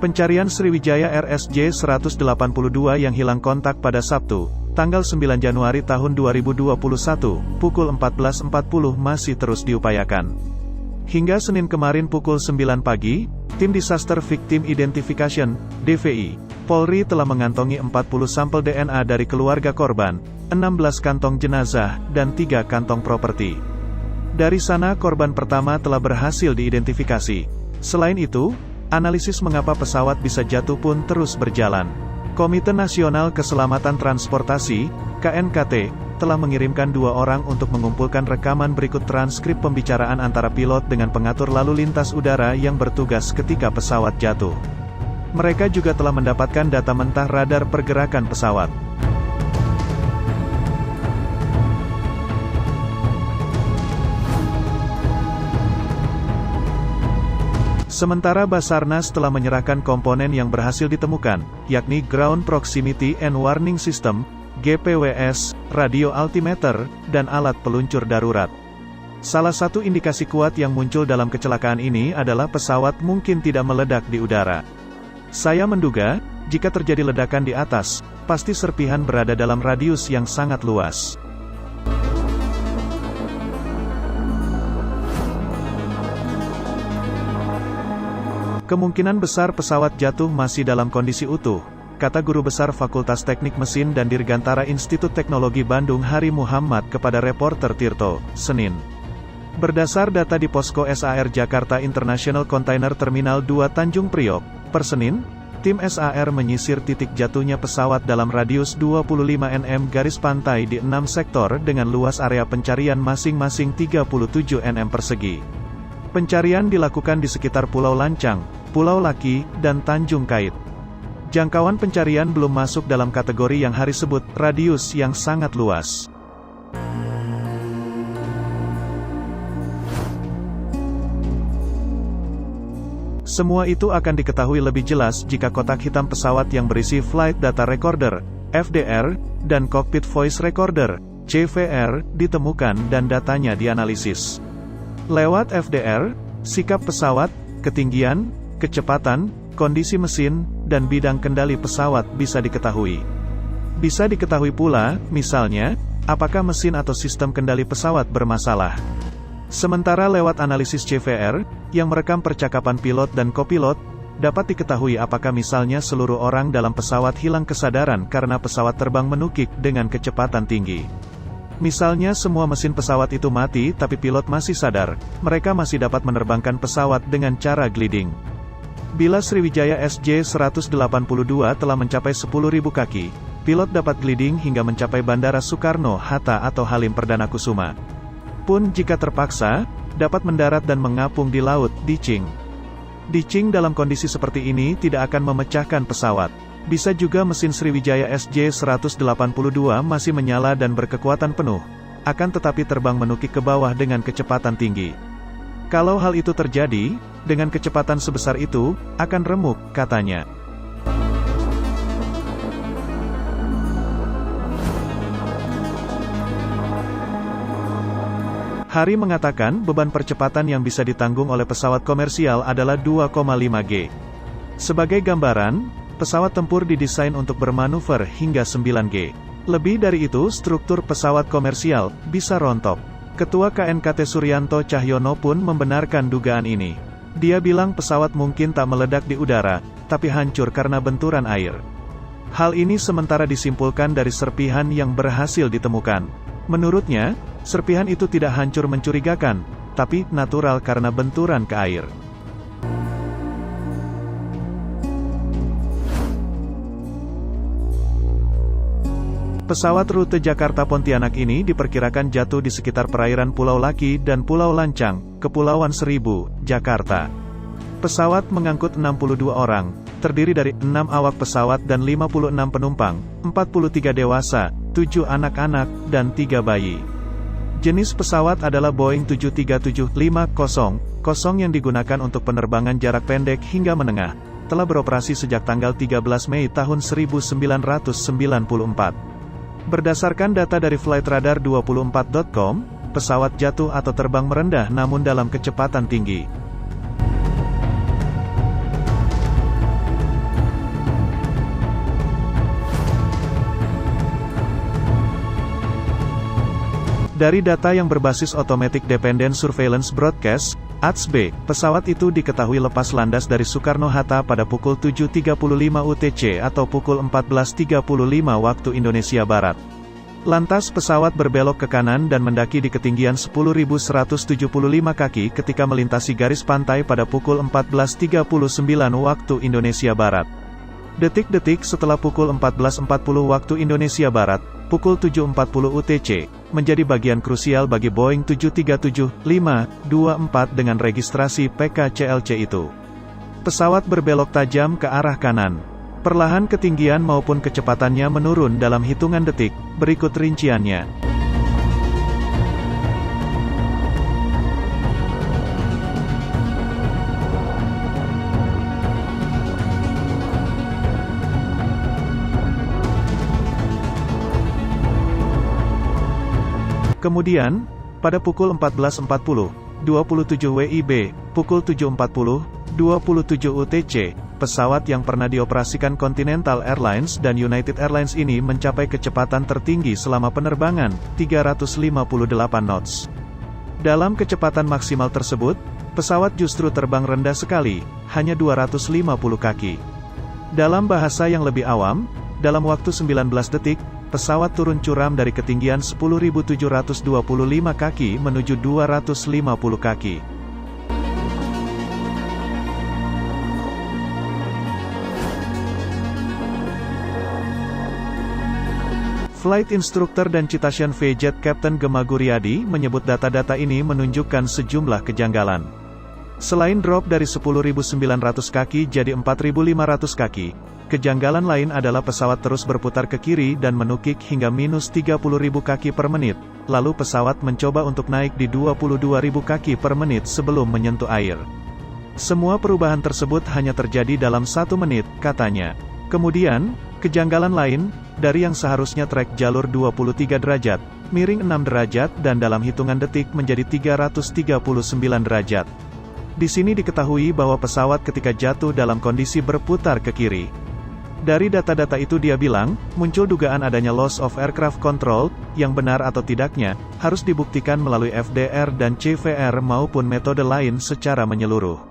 Pencarian Sriwijaya RSJ-182 yang hilang kontak pada Sabtu, tanggal 9 Januari tahun 2021, pukul 14.40 masih terus diupayakan. Hingga Senin kemarin pukul 9 pagi, Tim Disaster Victim Identification, DVI, Polri telah mengantongi 40 sampel DNA dari keluarga korban, 16 kantong jenazah, dan 3 kantong properti. Dari sana korban pertama telah berhasil diidentifikasi. Selain itu, analisis mengapa pesawat bisa jatuh pun terus berjalan. Komite Nasional Keselamatan Transportasi, KNKT, telah mengirimkan 2 orang untuk mengumpulkan rekaman berikut transkrip pembicaraan antara pilot dengan pengatur lalu lintas udara yang bertugas ketika pesawat jatuh. Mereka juga telah mendapatkan data mentah radar pergerakan pesawat. Sementara Basarnas telah menyerahkan komponen yang berhasil ditemukan, yakni Ground Proximity and Warning System, GPWS, radio altimeter, dan alat peluncur darurat. Salah satu indikasi kuat yang muncul dalam kecelakaan ini adalah pesawat mungkin tidak meledak di udara. Saya menduga, jika terjadi ledakan di atas, pasti serpihan berada dalam radius yang sangat luas. Kemungkinan besar pesawat jatuh masih dalam kondisi utuh, kata Guru Besar Fakultas Teknik Mesin dan Dirgantara Institut Teknologi Bandung Hari Muhammad kepada reporter Tirto, Senin. Berdasar data di Posko SAR Jakarta International Container Terminal 2 Tanjung Priok, per Senin, tim SAR menyisir titik jatuhnya pesawat dalam radius 25 nm garis pantai di 6 sektor dengan luas area pencarian masing-masing 37 nm persegi. Pencarian dilakukan di sekitar Pulau Lancang, Pulau Laki, dan Tanjung Kait. Jangkauan pencarian belum masuk dalam kategori yang Hari sebut radius yang sangat luas. Semua itu akan diketahui lebih jelas jika kotak hitam pesawat yang berisi Flight Data Recorder, FDR, dan Cockpit Voice Recorder, CVR, ditemukan dan datanya dianalisis. Lewat FDR, sikap pesawat, ketinggian, kecepatan, kondisi mesin, dan bidang kendali pesawat bisa diketahui. Bisa diketahui pula, misalnya, apakah mesin atau sistem kendali pesawat bermasalah. Sementara lewat analisis CVR, yang merekam percakapan pilot dan kopilot, dapat diketahui apakah misalnya seluruh orang dalam pesawat hilang kesadaran karena pesawat terbang menukik dengan kecepatan tinggi. Misalnya semua mesin pesawat itu mati tapi pilot masih sadar, mereka masih dapat menerbangkan pesawat dengan cara gliding. Bila Sriwijaya SJ-182 telah mencapai 10.000 kaki, pilot dapat gliding hingga mencapai Bandara Soekarno-Hatta atau Halim Perdana Kusuma. Pun jika terpaksa, dapat mendarat dan mengapung di laut, ditching. Ditching dalam kondisi seperti ini tidak akan memecahkan pesawat. Bisa juga mesin Sriwijaya SJ-182 masih menyala dan berkekuatan penuh, akan tetapi terbang menukik ke bawah dengan kecepatan tinggi. Kalau hal itu terjadi, dengan kecepatan sebesar itu, akan remuk, katanya. Hari mengatakan beban percepatan yang bisa ditanggung oleh pesawat komersial adalah 2,5 G. Sebagai gambaran, pesawat tempur didesain untuk bermanuver hingga 9 G. Lebih dari itu, struktur pesawat komersial bisa rontok. Ketua KNKT Suryanto Cahyono pun membenarkan dugaan ini. Dia bilang pesawat mungkin tak meledak di udara, tapi hancur karena benturan air. Hal ini sementara disimpulkan dari serpihan yang berhasil ditemukan. Menurutnya, serpihan itu tidak hancur mencurigakan, tapi natural karena benturan ke air. Pesawat rute Jakarta-Pontianak ini diperkirakan jatuh di sekitar perairan Pulau Laki dan Pulau Lancang, Kepulauan Seribu, Jakarta. Pesawat mengangkut 62 orang, terdiri dari 6 awak pesawat dan 56 penumpang, 43 dewasa, 7 anak-anak, dan 3 bayi. Jenis pesawat adalah Boeing 737-500 yang digunakan untuk penerbangan jarak pendek hingga menengah, telah beroperasi sejak tanggal 13 Mei tahun 1994. Berdasarkan data dari Flightradar24.com, pesawat jatuh atau terbang merendah namun dalam kecepatan tinggi. Dari data yang berbasis Automatic Dependent Surveillance Broadcast, ADS-B, pesawat itu diketahui lepas landas dari Soekarno-Hatta pada pukul 7.35 UTC atau pukul 14.35 waktu Indonesia Barat. Lantas pesawat berbelok ke kanan dan mendaki di ketinggian 10.175 kaki ketika melintasi garis pantai pada pukul 14.39 waktu Indonesia Barat. Detik-detik setelah pukul 14.40 waktu Indonesia Barat, pukul 7.40 UTC, menjadi bagian krusial bagi Boeing 737-524 dengan registrasi PKCLC itu. Pesawat berbelok tajam ke arah kanan. Perlahan ketinggian maupun kecepatannya menurun dalam hitungan detik, berikut rinciannya. Kemudian, pada pukul 14.40, 27 WIB, pukul 7.40, 27 UTC, pesawat yang pernah dioperasikan Continental Airlines dan United Airlines ini mencapai kecepatan tertinggi selama penerbangan, 358 knots. Dalam kecepatan maksimal tersebut, pesawat justru terbang rendah sekali, hanya 250 kaki. Dalam bahasa yang lebih awam, dalam waktu 19 detik, pesawat turun curam dari ketinggian 10.725 kaki menuju 250 kaki. Flight Instructor dan Citation V-Jet Captain Gema Guryadi menyebut data-data ini menunjukkan sejumlah kejanggalan. Selain drop dari 10.900 kaki jadi 4.500 kaki, kejanggalan lain adalah pesawat terus berputar ke kiri dan menukik hingga minus 30.000 kaki per menit, lalu pesawat mencoba untuk naik di 22.000 kaki per menit sebelum menyentuh air. Semua perubahan tersebut hanya terjadi dalam 1 menit, katanya. Kemudian, kejanggalan lain, dari yang seharusnya trek jalur 23 derajat, miring 6 derajat dan dalam hitungan detik menjadi 339 derajat. Di sini diketahui bahwa pesawat ketika jatuh dalam kondisi berputar ke kiri. Dari data-data itu dia bilang, muncul dugaan adanya loss of aircraft control, yang benar atau tidaknya, harus dibuktikan melalui FDR dan CVR maupun metode lain secara menyeluruh.